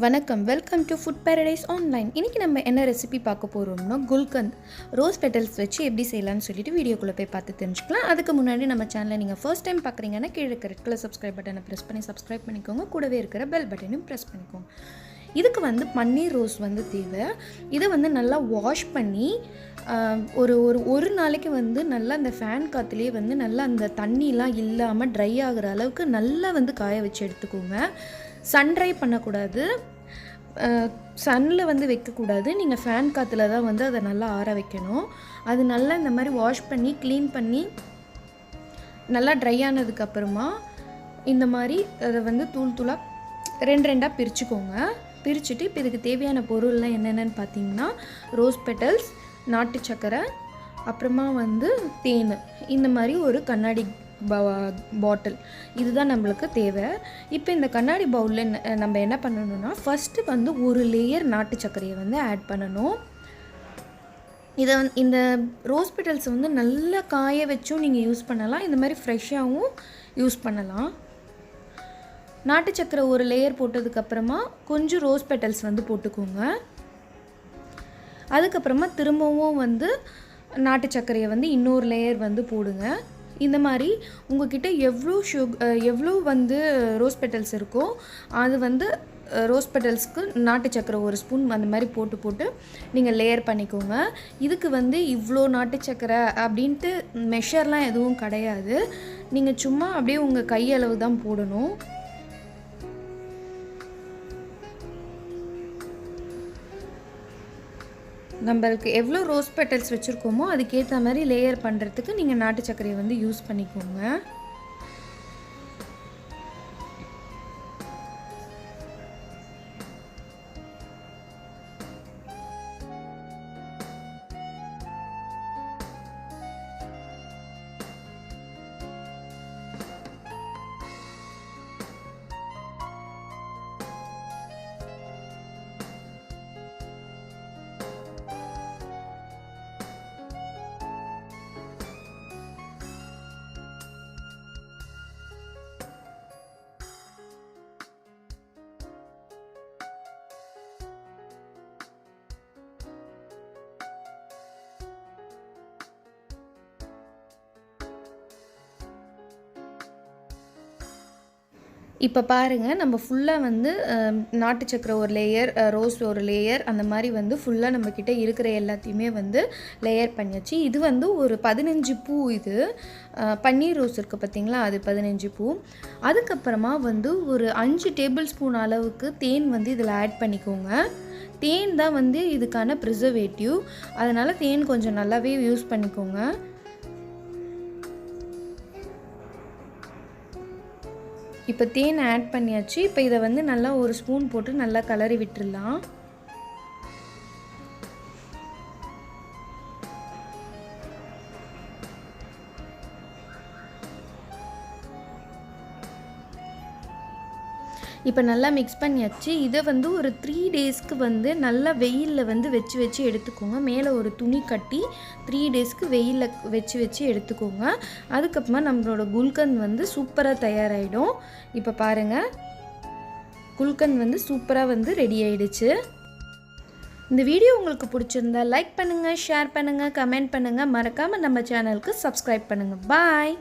வணக்கம், welcome to food paradise online. இன்றைக்கி நம்ம என்ன ரெசிபி பார்க்க போகிறோம்னா குல்கந்த் ரோஸ் பெட்டல்ஸ் வச்சு எப்படி செய்யலாம்னு சொல்லிட்டு வீடியோக்குள்ளே போய் பார்த்து தெரிஞ்சுக்கலாம். அதுக்கு முன்னாடி நம்ம சேனலை நீங்கள் ஃபர்ஸ்ட் டைம் பார்க்குறீங்கன்னா கீழே இருக்கிற ரெட் கலர் சப்ஸ்கிரைப் பட்டனை ப்ரெஸ் பண்ணி சப்ஸ்கிரைப் பண்ணிக்கோங்க. கூடவே இருக்கிற பெல் பட்டனையும் ப்ரெஸ் பண்ணிக்கோங்க. இதுக்கு பன்னீர் ரோஸ் தேவை. இதை நல்லா வாஷ் பண்ணி ஒரு நாளைக்கு நல்லா அந்த ஃபேன் காற்றுலேயே நல்லா அந்த தண்ணிலாம் இல்லாமல் ட்ரை ஆகிற அளவுக்கு நல்லா காய வச்சு எடுத்துக்கோங்க. சன் ட்ரை பண்ணக்கூடாது, சன்னில் வைக்கக்கூடாது. நீங்கள் ஃபேன் காற்றுல தான் அதை நல்லா ஆற வைக்கணும். அது நல்லா இந்த மாதிரி வாஷ் பண்ணி க்ளீன் பண்ணி நல்லா ட்ரை ஆனதுக்கப்புறமா இந்த மாதிரி அதை தூள் தூளாக ரெண்டாக பிரிச்சுக்கோங்க. பிரிச்சுட்டு இப்போ இதுக்கு தேவையான பொருள்லாம் என்னென்னு பார்த்தீங்கன்னா ரோஸ் பெட்டல்ஸ், நாட்டு சக்கரை, அப்புறமா தேன், இந்த மாதிரி ஒரு கண்ணாடி பாட்டில், இதுதான் நம்மளுக்கு தேவை. இப்போ இந்த கண்ணாடி பவுலில் நம்ம என்ன பண்ணணும்னா ஃபஸ்ட்டு ஒரு லேயர் நாட்டு சர்க்கரையை ஆட் பண்ணணும். இதை இந்த ரோஸ் பெட்டல்ஸ் நல்லா காய வச்சும் நீங்கள் யூஸ் பண்ணலாம், இந்த மாதிரி ஃப்ரெஷ்ஷாகவும் யூஸ் பண்ணலாம். நாட்டு சர்க்கரை ஒரு லேயர் போட்டதுக்கப்புறமா கொஞ்சம் ரோஸ் பெட்டல்ஸ் போட்டுக்கோங்க. அதுக்கப்புறமா திரும்பவும் நாட்டு சர்க்கரையை இன்னொரு லேயர் போடுங்க. இந்த மாதிரி உங்கள்கிட்ட எவ்வளோ ரோஸ் பெட்டல்ஸ் இருக்கோ அது ரோஸ் பெட்டல்ஸ்க்கு நாட்டு சக்கரை ஒரு ஸ்பூன் அந்த மாதிரி போட்டு நீங்கள் லேயர் பண்ணிக்கோங்க. இதுக்கு இவ்வளோ நாட்டு சக்கரை அப்படின்ட்டு மெஷர்லாம் எதுவும் கிடையாது. நீங்கள் சும்மா அப்படியே உங்கள் கையளவு தான் போடணும். நம்மளுக்கு எவ்வளோ ரோஸ் பெட்டல்ஸ் வச்சுருக்கோமோ அதுக்கேற்ற மாதிரி லேயர் பண்ணுறதுக்கு நீங்கள் நாட்டு சர்க்கரையை யூஸ் பண்ணிக்கோங்க. இப்போ பாருங்கள், நம்ம ஃபுல்லாக நாட்டு சக்கரை ஒரு லேயர், ரோஸ் ஒரு லேயர், அந்த மாதிரி ஃபுல்லாக நம்மக்கிட்ட இருக்கிற எல்லாத்தையுமே லேயர் பண்ணியாச்சு. இது ஒரு 15 பூ. இது பன்னீர் ரோஸ் இருக்குது பார்த்திங்களா, அது 15 பூ. அதுக்கப்புறமா ஒரு 5 டேபிள் ஸ்பூன் அளவுக்கு தேன் இதில் ஆட் பண்ணிக்கோங்க. தேன் தான் இதுக்கான ப்ரிசர்வேட்டிவ், அதனால் தேன் கொஞ்சம் நல்லாவே யூஸ் பண்ணிக்கோங்க. இப்போ தேன் ஆட் பண்ணியாச்சு. இப்போ இதை நல்லா ஒரு ஸ்பூன் போட்டு நல்லா கலரி விட்டுடலாம். இப்போ நல்லா மிக்ஸ் பண்ணியாச்சு. இதை ஒரு 3 டேஸ்க்கு நல்லா வெயிலில் வச்சு எடுத்துக்கோங்க. மேலே ஒரு துணி கட்டி 3 டேஸ்க்கு வெயிலில் வச்சு எடுத்துக்கோங்க. அதுக்கப்புறமா நம்மளோட குல்கந்த் சூப்பராக தயாராகிடும். இப்போ பாருங்கள், குல்கந்த் சூப்பராக ரெடி ஆகிடுச்சு. இந்த வீடியோ உங்களுக்கு பிடிச்சிருந்தா லைக் பண்ணுங்கள், ஷேர் பண்ணுங்கள், கமெண்ட் பண்ணுங்கள். மறக்காமல் நம்ம சேனலுக்கு சப்ஸ்கிரைப் பண்ணுங்கள். பாய்.